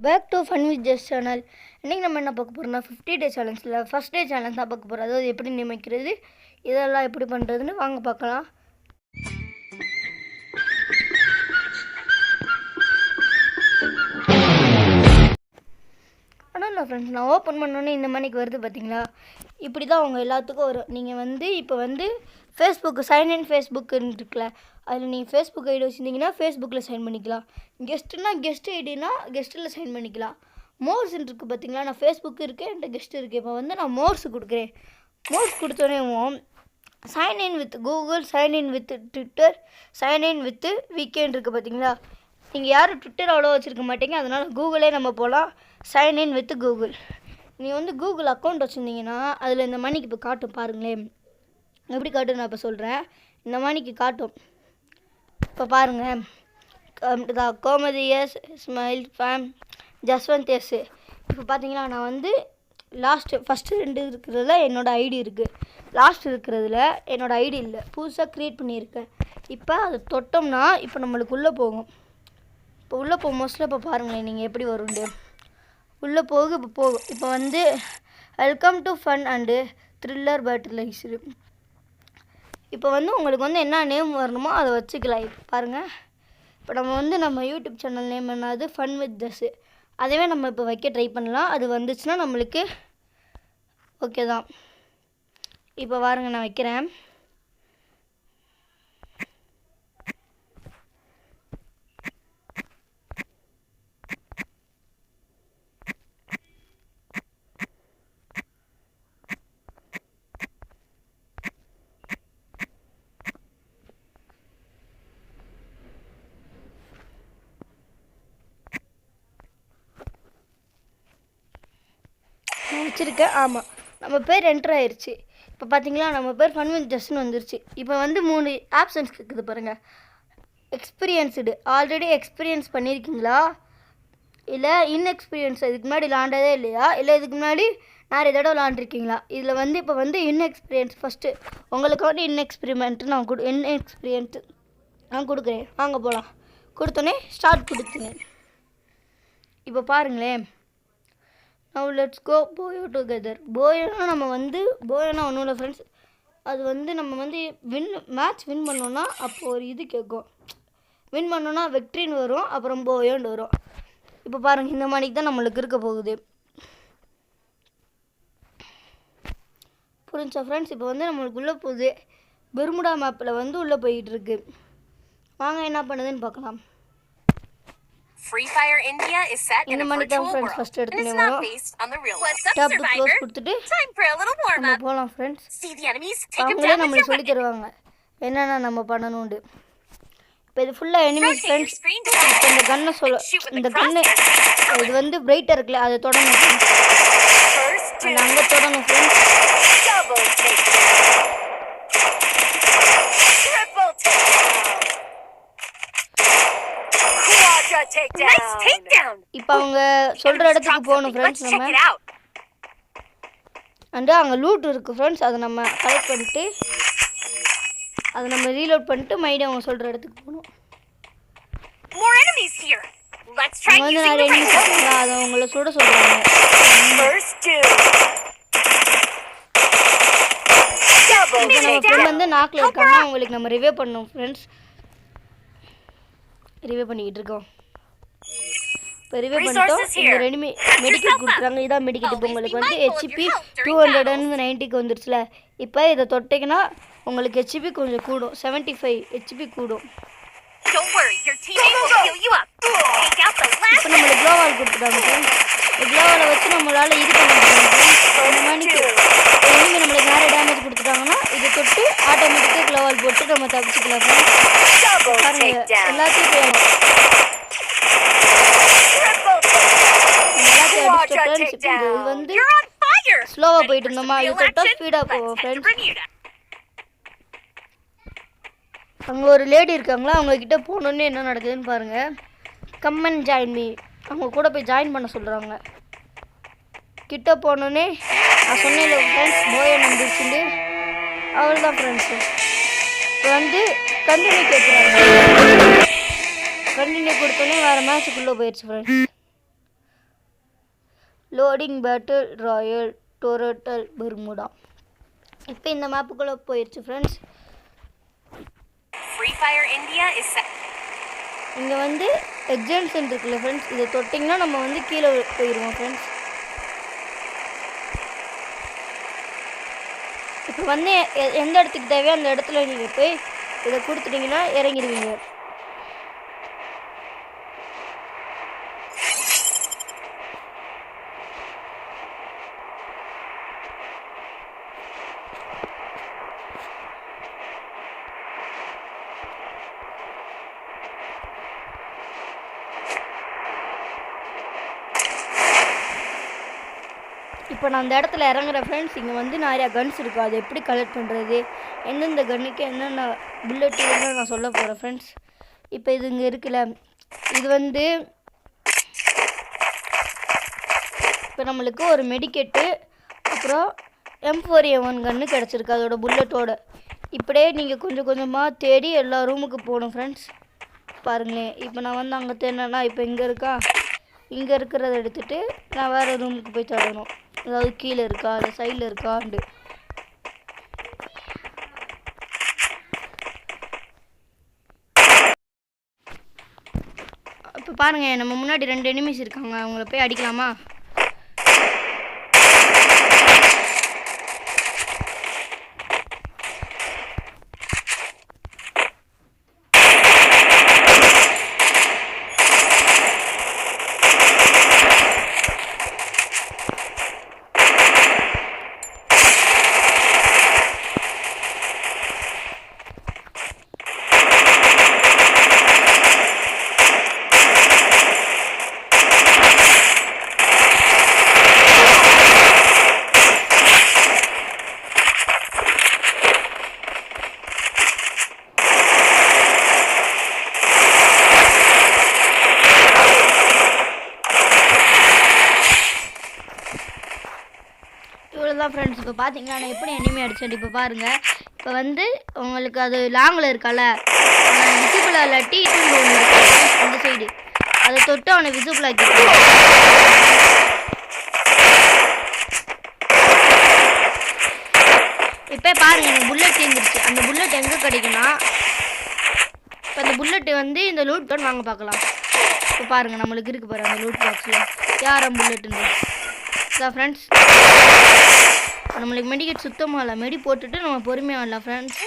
Back to fun with just channel. இன்றைக்கி நம்ம என்ன பார்க்க போகிறோம்னா 50 டே சேலஞ்சில் ஃபஸ்ட் டே சேலஞ்ச் தான் பார்க்க போகிறோம். அதாவது எப்படி நியமிக்கிறது, இதெல்லாம் எப்படி பண்ணுறதுன்னு வாங்க பார்க்கலாம். ஆனால் இல்லை ஃப்ரெண்ட்ஸ், நான் ஓப்பன் பண்ணோன்னே இந்த மணிக்கு வருது பார்த்தீங்களா? இப்படி தான் அவங்க எல்லாத்துக்கும் வரும். நீங்கள் இப்போ ஃபேஸ்புக்கு சைன்இன் ஃபேஸ்புக்குன்னு இருக்குல்ல, அதில் நீங்கள் ஃபேஸ்புக் ஐடி வச்சுருந்தீங்கன்னா ஃபேஸ்புக்கில் சைன் பண்ணிக்கலாம். கெஸ்ட்டுனா கெஸ்ட் ஐடினா கெஸ்ட்டில் சைன் பண்ணிக்கலாம். மோர்ஸ்ன்னு இருக்குது பார்த்தீங்களா? நான் ஃபேஸ்புக்கு இருக்குது, என்கிட்ட கெஸ்ட் இருக்குது. இப்போ நான் மோர்ஸ் கொடுக்குறேன். மோர்ஸ் கொடுத்தோன்னே sign in with Google, sign in with Twitter, sign in with weekend இருக்குது பார்த்தீங்களா? நீங்கள் யாரும் ட்விட்டர் அவ்வளோ வச்சுருக்க மாட்டீங்க, அதனால் கூகுளே நம்ம போகலாம். Sign in with Google. நீங்கள் கூகுள் அக்கௌண்ட் வச்சுருந்தீங்கன்னா அதில் இந்த மணிக்கு இப்போ காட்டும் பாருங்களேன். எப்படி காட்டும் நான் இப்போ சொல்கிறேன். இந்த மணிக்கு காட்டும். இப்போ பாருங்கள், கோமதியஸ், ஸ்மைல் ஃபேம், ஜஸ்வந்த் எஸ். இப்போ பார்த்தீங்கன்னா நான் ஃபஸ்ட்டு 2 இருக்கிறதுல என்னோடய ஐடி இருக்குது, லாஸ்ட் இருக்கிறதுல என்னோடய ஐடி இல்லை, புதுசாக க்ரியேட் பண்ணியிருக்கேன். இப்போ அது தொட்டோம்னா இப்போ நம்மளுக்கு உள்ளே போகும். இப்போ உள்ளே மோஸ்ட்லி இப்போ பாருங்களேன் நீங்கள் எப்படி வருண்டு உள்ளே போகும். இப்போ welcome to fun and thriller battlized. இப்போ உங்களுக்கு என்ன நேம் வரணுமோ அதை வச்சுக்கலாம். இப்போ பாருங்கள், இப்போ நம்ம யூடியூப் சேனல் நேம் என்னது, ஃபன் வித் ஜஸ். அதுவே நம்ம இப்போ வைக்க ட்ரை பண்ணலாம். அது வந்துச்சுன்னா நம்மளுக்கு ஓகே தான். இப்போ பாருங்க, நான் வைக்கிறேன். வச்சுருக்கேன். ஆமாம், நம்ம பேர் என்ட்ரு ஆயிடுச்சு. இப்போ பார்த்தீங்களா, நம்ம பேர் ஃபன் வித் ஜஸ்ட்னு வந்துருச்சு. இப்போ 3 ஆப்ஷன்ஸ் இருக்குது பாருங்கள். எக்ஸ்பீரியன்ஸ்டு, ஆல்ரெடி எக்ஸ்பீரியன்ஸ் பண்ணியிருக்கீங்களா, இல்லை இன்எக்ஸ்பீரியன்ஸ், இதுக்கு முன்னாடி விளாண்டதே இல்லையா, இல்லை இதுக்கு முன்னாடி நிறைய தடவை விளாண்டுருக்கீங்களா. இதில் இப்போ இன்எக்ஸ்பீரியன்ஸ் ஃபஸ்ட்டு உங்களுக்கு இன்எக்ஸ்பீரியன்ட்டு நான் கொடுக்குறேன். வாங்க போகலாம். கொடுத்தோன்னே ஸ்டார்ட் கொடுத்துங்க. இப்போ பாருங்களேன், நவ் லெட்ஸ் கோ போயோ டுகெதர். போயோனா நம்ம போயோனா ஒன்றும் இல்லை ஃப்ரெண்ட்ஸ். அது நம்ம மேட்ச் வின் பண்ணோன்னா அப்போது ஒரு இது கேட்கும். வின் பண்ணோன்னா வெக்ட்ரின்னு வரும், அப்புறம் போயோன்னு வரும். இப்போ பாருங்கள், இந்த மணிக்கு தான் நம்மளுக்கு இருக்க போகுது. புரிஞ்சா ஃப்ரெண்ட்ஸ்? இப்போ நம்மளுக்கு உள்ளே போகுது. பெர்முடா மேப்பில் உள்ளே போயிட்டுருக்கு. வாங்க என்ன பண்ணுதுன்னு பார்க்கலாம். Free Fire India is set in a virtual world and it's not based on the real life. What's up, Survivor? Time for a little warm up. போலாம் friends. See the enemies, take them down. நம்மளுக்கு சொல்லி தருவாங்க என்னென்ன நம்ம பண்ணணும்னு. இப்போ இது ஃபுல்லா எனிமீஸ் ஃப்ரெண்ட்ஸ். இப்போ இந்த கன்னை இந்த கன்னு இது பிரைட்டா இருக்குல, அதை தொடணும். அங்க தொடணும் friends. Double takedown. Triple takedown. Nice takedown. இப்போ அவங்க சொல்ற இடத்துக்கு போகணும் ஃப்ரெண்ட்ஸ். நம்ம அங்க லூட் இருக்கு ஃப்ரெண்ட்ஸ், அதை நம்ம கலெக்ட் பண்ணிட்டு அதை நம்ம ரீலோட் பண்ணிட்டு மறுபடியும் அவங்க சொல்ற இடத்துக்கு போகணும். More enemies here. Let's try using the rifle. அதை அவங்கள சுட சொல்றாங்க. First two. Double takedown. நாக்ல இருக்காங்க, அவங்களுக்கு நம்ம ரிவே பண்ணனும் ஃப்ரெண்ட்ஸ். ரிவே பண்ணிட்டு இருக்கோம். ரிவே பண்ணிட்டோம். இந்த ரெண்டுமே மெடிக்கெட் கொடுக்குறாங்க. இதான் மெடிக்கெட். இப்போ உங்களுக்கு ஹெச்பி 290க்கு வந்துருச்சுல. இப்போ இதை தொட்டிங்கன்னா உங்களுக்கு ஹெச்பி கொஞ்சம் கூடும், 75 ஹெச்பி கூடும். இப்போ நம்மளுக்கு க்ளோவால் கொடுத்துட்டாங்க. க்ளோவாலை வச்சு நம்மளால் இது பண்ண முடியும். இந்த மணிக்கு எனிமி நம்மளுக்கு நிறைய டேமேஜ் கொடுத்துட்டாங்கன்னா இதை தொட்டு ஆட்டோமேட்டிக்காக க்ளோவால் போட்டு நம்ம தப்பிச்சுக்கலாம். பாருங்க, எல்லாத்தையும் போகணும். இது ஸ்லோவா போயிட்டு இருந்தோமா, இது தொட்டா ஸ்பீடா போவோம் ஃப்ரெண்ட்ஸ். அங்கே ஒரு லேடி இருக்காங்களா, அவங்க கிட்ட போனோன்னே என்ன நடக்குதுன்னு பாருங்க. கம் அண்ட் ஜாயின் மீ, அவங்க கூட போய் ஜாயின் பண்ண சொல்கிறாங்க. கிட்ட போனோன்னே நான் சொன்னேன் ஃப்ரெண்ட்ஸ், போயை நம்பிச்சுட்டு அவள் தான் ஃப்ரெண்ட்ஸு. இப்போ கண்டினியூ கேட்குறாங்க. கண்டினியூ கொடுத்தோன்னே வேறு மேட்சுக்குள்ளே போயிடுச்சு ஃப்ரெண்ட்ஸ். லோடிங் பேட்டில் ராயல் டோரட்டல் பெர்முடா. இப்போ இந்த மேப்புக்குள்ளே போயிடுச்சு friends. Free Fire India is set. இங்கே வந்து எக்ஸாம்ஷன் இருக்குல்ல ஃப்ரெண்ட்ஸ், இதை தொட்டிங்கன்னா நம்ம வந்து கீழே போயிடுவோம் ஃப்ரெண்ட்ஸ். இப்போ வந்து எந்த இடத்துக்கு தேவையோ அந்த இடத்துல நீங்கள் போய் இதை கொடுத்துட்டிங்கன்னா இறங்கிடுவீங்க. இப்போ நான் அந்த இடத்துல இறங்குற ஃப்ரெண்ட்ஸ். இங்கே வந்து நிறையா கன்ஸ் இருக்குது, அது எப்படி கலெக்ட் பண்ணுறது, எந்தெந்த கன்னுக்கு என்னென்ன புல்லட் இதுன்னு நான் சொல்ல போகிறேன் ஃப்ரெண்ட்ஸ். இப்போ இது இங்கே இருக்குல்ல, இது வந்து இப்போ நம்மளுக்கு ஒரு மெடிக்கெட்டு அப்புறம் M4A1 கன்று கிடச்சிருக்கு அதோட புல்லட்டோட. இப்படியே நீங்கள் கொஞ்சம் கொஞ்சமாக தேடி எல்லா ரூமுக்கு போகணும் ஃப்ரெண்ட்ஸ். பாருங்களேன், இப்போ நான் வந்து அங்கே தேடினேன்னா இப்போ இங்கே இருக்கா, இங்கே இருக்கிறத எடுத்துகிட்டு நான் வேறு ரூமுக்கு போய் தேடணும். அதாவது கீழே இருக்கா இல்லை சைடில் இருக்காண்டு. இப்போ பாருங்கள், நம்ம முன்னாடி 2 எனிமீஸ் இருக்காங்க, அவங்கள போய் அடிக்கலாமா? இவ்வளோதான் ஃப்ரெண்ட்ஸ். இப்போ பார்த்தீங்கன்னா நான் எப்படி எனிமி அடிச்சேன். இப்போ பாருங்கள், இப்போ வந்து உங்களுக்கு அது லாங்கில் இருக்கால, விசிபிள் இல்லாட்டி அந்த சைடு அதை தொட்டு அவனை விசிபிள் ஆக்கிட்டு இப்போ பாருங்கள் எனக்கு புல்லட் சேர்ந்துருச்சு. அந்த புல்லட் எங்கே கிடைக்குன்னா, இப்போ அந்த புல்லட்டு வந்து இந்த லூட் பாக்ஸ் வாங்க பார்க்கலாம். இப்போ பாருங்கள் நம்மளுக்கு இருக்குது பாருங்கள் அந்த லூட் பாக்ஸில் யாரும் புல்லட்டுன்னு இதான் ஃப்ரெண்ட்ஸ். நம்மளுக்கு மெடிக்கெட் சுத்தமாக இல்லை, மெடி போட்டுட்டு நம்ம பொறுமையாக வரலாம் ஃப்ரெண்ட்ஸ்.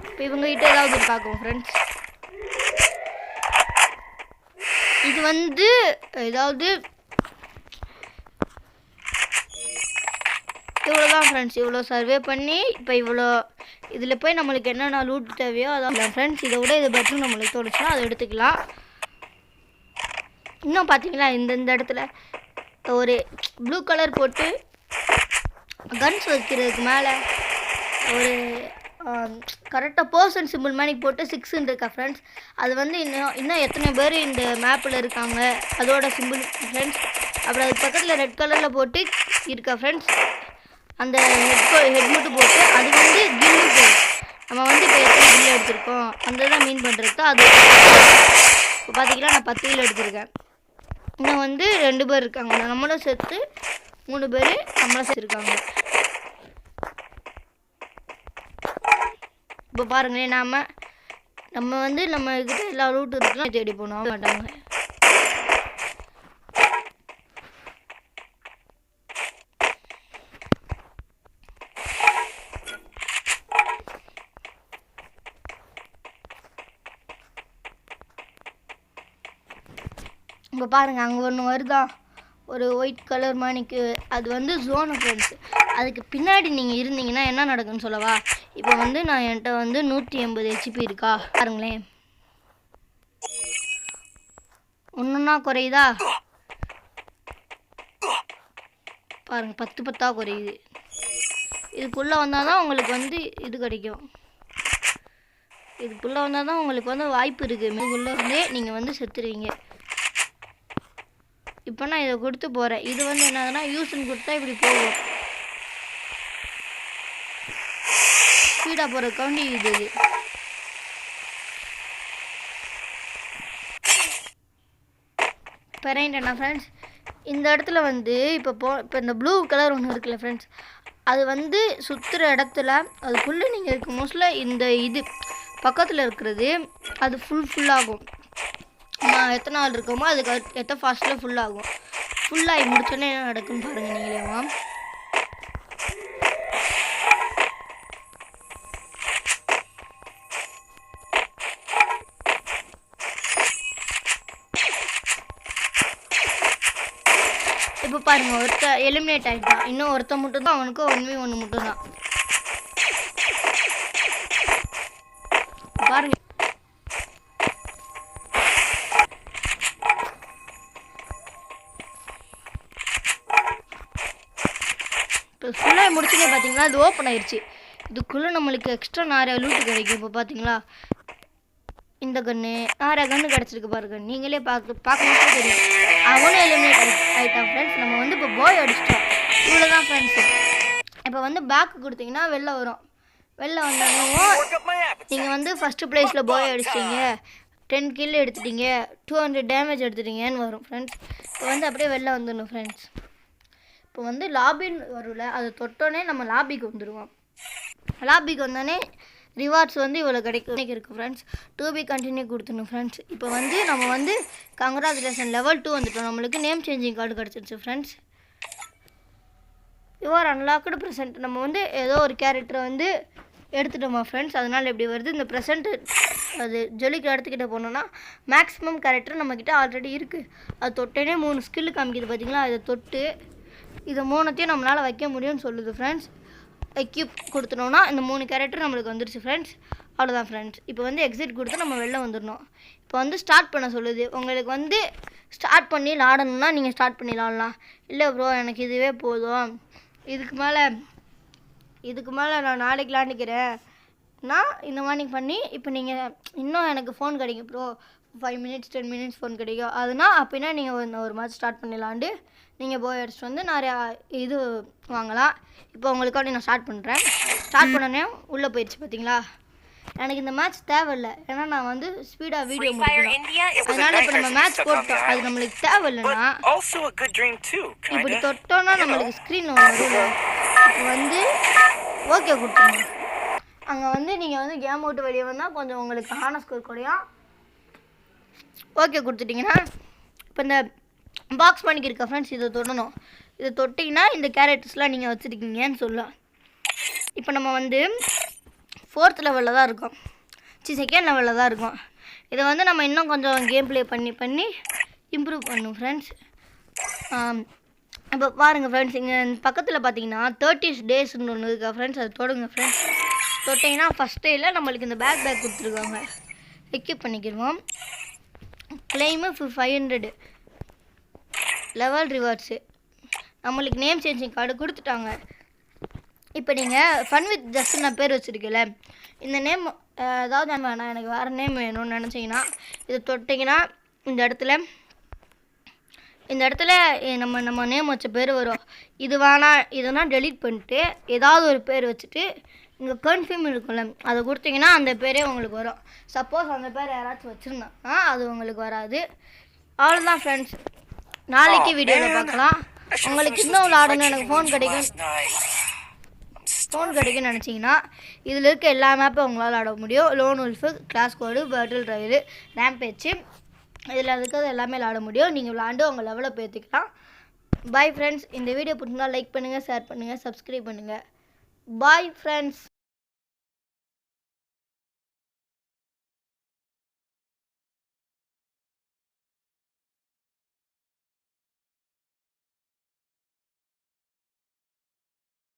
இப்போ இவங்ககிட்ட ஏதாவது பார்க்குவோம் ஃப்ரெண்ட்ஸ். இது வந்து ஏதாவது இவ்வளோதான் ஃப்ரெண்ட்ஸ். இவ்வளோ சர்வே பண்ணி இப்போ இவ்வளோ இதில் போய் நம்மளுக்கு என்னென்ன லூட் தேவையோ அதான் ஃப்ரெண்ட்ஸ். இதை விட இது பெட்ரூம் நம்மளுக்கு தோணுச்சுன்னா அதை எடுத்துக்கலாம். இன்னும் பார்த்தீங்களா இந்த இடத்துல ஒரு ப்ளூ கலர் போட்டு கன்ஸ் வைக்கிறதுக்கு மேலே ஒரு கரெக்டாக பர்சன் சிம்பிள் மாதிரி போட்டு 6 இருக்கா ஃப்ரெண்ட்ஸ். அது வந்து இன்னும் எத்தனை பேர் இந்த மேப்பில் இருக்காங்க அதோட சிம்பிள் ஃப்ரெண்ட்ஸ். அப்புறம் அது பக்கத்தில் ரெட் கலரில் போட்டு இருக்கா ஃப்ரெண்ட்ஸ். அந்த ஹெட்மெட்டு போட்டு அது வந்து கில்லு பேர். நம்ம வந்து இப்போ எத்தனை கில்லு எடுத்திருக்கோம் அந்த தான் மீன் பண்ணுறது. அது இப்போ பார்த்தீங்கன்னா நான் 10 கிலோ எடுத்திருக்கேன். இன்னும் வந்து 2 பேர் இருக்காங்க, நம்மளும் சேர்த்து 3 பேர் நம்மளும் சேர்த்துருக்காங்க. இப்போ பாருங்களேன், நம்ம வந்து நம்மக்கிட்ட எல்லா ரூட்டு இருக்குலாம் தேடி போனோம் மாட்டாங்க. இப்போ பாருங்கள் அங்கே ஒன்று வருதா ஒரு ஒயிட் கலர் மாணிக்கு, அது வந்து ஜோனு ஃப்ரெண்ட்ஸ். அதுக்கு பின்னாடி நீங்கள் இருந்தீங்கன்னா என்ன நடக்குன்னு சொல்லவா? இப்போ வந்து நான் என்கிட்ட வந்து 180 HP இருக்கா பாருங்களேன். ஒன்றுன்னா குறையுதா பாருங்கள், 10 குறையுது. இதுக்குள்ளே வந்தால் தான் உங்களுக்கு வந்து இது கிடைக்கும். இதுக்குள்ளே வந்தால் தான் உங்களுக்கு வந்து வாய்ப்பு இருக்குது. இதுக்குள்ளே இருந்தே நீங்கள் வந்து செத்துருவீங்க. இப்போ நான் இதை கொடுத்து போகிறேன். இது வந்து என்னதுன்னா யூஸ்ன்னு கொடுத்தா இப்படி போகும். ஸ்பீடாக போகிறதுக்காண்டி இது பெறேன்டா ஃப்ரெண்ட்ஸ். இந்த இடத்துல வந்து இப்போ இந்த ப்ளூ கலர் ஒன்று இருக்குல்ல ஃப்ரெண்ட்ஸ், அது வந்து சுற்றுற இடத்துல அதுக்குள்ளே நீங்கள் இருக்கும் மோஸ்ட்ல இந்த இது பக்கத்தில் இருக்கிறது அது ஃபுல்லாகும். எத்தனை நாள் இருக்கோமோ அதுக்கு எத்தனை ஃபாஸ்ட்டில் ஃபுல்லாகும். ஃபுல்லாகி முடிச்சோன்னே என்ன நடக்குன்னு பாருங்கள் நீங்களேவா. இப்போ பாருங்கள், ஒருத்தர் எலிமினேட் ஆகிட்டான். இன்னும் ஒருத்தர் மட்டும் தான், அவனுக்கு 1v1 மட்டும் தான். பாருங்க, இப்போ ஃபுல்லாக முடிச்சுனே பார்த்தீங்களா அது ஓப்பன் ஆயிடுச்சு. இதுக்குள்ளே நம்மளுக்கு எக்ஸ்ட்ரா நிறைய லூட்டு கிடைக்கும். இப்போ பார்த்தீங்களா இந்த கன்று நிறைய கன்று கிடச்சிருக்கு பாருங்க, நீங்களே பார்க்கணும் தெரியும். அவனும் எலிமினேட் ஆகிட்டான் ஃப்ரெண்ட்ஸ். நம்ம வந்து இப்போ பாய் அடிச்சிட்டோம். இவ்வளோ தான் ஃப்ரெண்ட்ஸு. இப்போ வந்து பேக்கு கொடுத்தீங்கன்னா வெளில வரும். வெளில வந்தாலும் நீங்கள் வந்து ஃபஸ்ட்டு ப்ளேஸில் பாய் அடிச்சிட்டிங்க, 10 கில் எடுத்துட்டீங்க, 200 டேமேஜ் எடுத்துட்டீங்கன்னு வரும் ஃப்ரெண்ட்ஸ். இப்போ வந்து அப்படியே வெளில வந்துடணும் ஃப்ரெண்ட்ஸ். இப்போ வந்து லாபின்னு வரும்ல, அதை தொட்டோன்னே நம்ம லாபிக்கு வந்துடுவோம். லாபிக்கு வந்தோடனே ரிவார்ட்ஸ் வந்து இவ்வளோ கிடைக்கும் இருக்குது ஃப்ரெண்ட்ஸ். 2B கண்டினியூ கொடுத்துடணும் ஃப்ரெண்ட்ஸ். இப்போ வந்து நம்ம வந்து கங்க்ராச்சுலேஷன் level 2 வந்துட்டோம். நம்மளுக்கு நேம் சேஞ்சிங் கார்டு கிடச்சிருச்சு ஃப்ரெண்ட்ஸ். Your unlocked present. நம்ம வந்து ஏதோ ஒரு கேரக்டரை வந்து எடுத்துட்டோமா ஃப்ரெண்ட்ஸ், அதனால் எப்படி வருது இந்த ப்ரெசென்ட்டு. அது ஜொலிக்கு இடத்துக்கிட்ட போனோன்னா மேக்ஸிமம் கேரக்டர் நம்மக்கிட்ட ஆல்ரெடி இருக்குது. அது தொட்டேனே 3 ஸ்கில்லு காமிக்குது பார்த்தீங்களா. அதை தொட்டு இதை 3த்தையும் நம்மளால் வைக்க முடியும்னு சொல்லுது ஃப்ரெண்ட்ஸ். எக்யூப் கொடுத்துனோன்னா இந்த 3 கேரக்டர் நம்மளுக்கு வந்துருச்சு ஃப்ரெண்ட்ஸ். அவ்வளோதான் ஃப்ரெண்ட்ஸ். இப்போ வந்து எக்ஸிட் கொடுத்து நம்ம வெளில வந்துடணும். இப்போ வந்து ஸ்டார்ட் பண்ண சொல்லுது. உங்களுக்கு வந்து ஸ்டார்ட் பண்ணி விளாடணுன்னா நீங்கள் ஸ்டார்ட் பண்ணி விளாட்லாம். இல்லை ப்ரோ எனக்கு இதுவே போதும், இதுக்கு மேலே நான் நாளைக்கு விளாண்டுக்கிறேன் நான் இந்த மாதிரி பண்ணி, இப்போ நீங்கள் இன்னும் எனக்கு ஃபோன் கிடைக்கும் ப்ரோ, 5 minutes 10 minutes ஃபோன் கிடைக்கும் அதுனா அப்படின்னா நீங்கள் ஒரு மாதிரி ஸ்டார்ட் பண்ணிடலாண்டு நீங்கள் போய் அடிச்சுட்டு வந்து நிறையா இது வாங்கலாம். இப்போ உங்களுக்காண்டி நான் ஸ்டார்ட் பண்ணுறேன். ஸ்டார்ட் பண்ணனே உள்ளே போயிடுச்சு பார்த்தீங்களா. எனக்கு இந்த மேட்ச் தேவையில்லை, ஏன்னா நான் வந்து ஸ்பீடாக வீடியோ முடிக்கிறேன். அதனால் இப்போ நம்ம மேட்ச் போட்டோம், அது நம்மளுக்கு தேவையில்லைன்னா இப்படி தொட்டோன்னா நம்மளுக்கு ஸ்க்ரீனில் வரும். இப்போ வந்து ஓகே கொடுத்துருங்க. அங்கே வந்து நீங்கள் வந்து கேம் விட்டு வெளியே வந்தால் கொஞ்சம் உங்களுக்கு ஆன ஸ்கோர் குறையும். ஓகே கொடுத்துட்டிங்கன்னா இப்போ இந்த பாக்ஸ் பண்ணிக்கு இருக்கா ஃப்ரெண்ட்ஸ், இதை தொடணும். இதை தொட்டிங்கன்னா இந்த கேரக்டர்ஸ்லாம் நீங்கள் வச்சுருக்கீங்கன்னு சொல்லலாம். இப்போ நம்ம வந்து 4th லெவலில் தான் இருக்கோம், 2nd லெவலில் தான் இருக்கோம். இதை வந்து நம்ம இன்னும் கொஞ்சம் கேம் ப்ளே பண்ணி இம்ப்ரூவ் பண்ணணும் ஃப்ரெண்ட்ஸ். இப்போ பாருங்கள் ஃப்ரெண்ட்ஸ், இங்கே பக்கத்தில் பார்த்தீங்கன்னா 30 டேஸ்ன்னு ஒன்று இருக்கா ஃப்ரெண்ட்ஸ், அது தொடுங்க ஃப்ரெண்ட்ஸ். தொட்டிங்கன்னா ஃபஸ்ட் டேயில் நம்மளுக்கு இந்த பேக் கொடுத்துருக்காங்க. எக்யூப் பண்ணிக்கிடுவோம். Claim 500 level rewards. நம்மளுக்கு நேம் சேஞ்சிங் கார்டு கொடுத்துட்டாங்க. இப்போ நீங்கள் ஃபன் வித் ஜஸ்ட் நான் பேர் வச்சுருக்கல, இந்த நேம் ஏதாவது வேணாம் எனக்கு வேறு நேம் வேணும்னு நினச்சிங்கன்னா இதை தொட்டிங்கன்னா இந்த இடத்துல நம்ம நேம் வச்ச பேர் வரும். இது வேணாம் இதெல்லாம் டெலீட் பண்ணிட்டு ஏதாவது ஒரு பேர் வச்சுட்டு இங்கே கன்ஃபார்ம் இருக்கும்ல அதை கொடுத்தீங்கன்னா அந்த பேரே உங்களுக்கு வரும். சப்போஸ் அந்த பேர் யாராச்சும் வச்சுருந்தாங்கன்னா அது உங்களுக்கு வராது. அவ்வளோதான் ஃப்ரெண்ட்ஸ், நாளைக்கு வீடியோவில் பார்க்கலாம். உங்களுக்கு இன்னும் விளாடணும், எனக்கு ஃபோன் கிடைக்கும்னு நினச்சிங்கன்னா இதில் இருக்க எல்லா மேப்பும் உங்களால் விளாட முடியும். Lone wolf, clash squad, battle royale, rampage, இதில் இருக்கிறது எல்லாமே விளாட முடியும். நீங்கள் விளாண்டு உங்கள் லெவலில் பேர்த்திக்கலாம். Bye friends. இந்த வீடியோ பிடிச்சிருந்தா லைக் பண்ணுங்கள், ஷேர் பண்ணுங்கள், சப்ஸ்கிரைப் பண்ணுங்கள். Bye friends.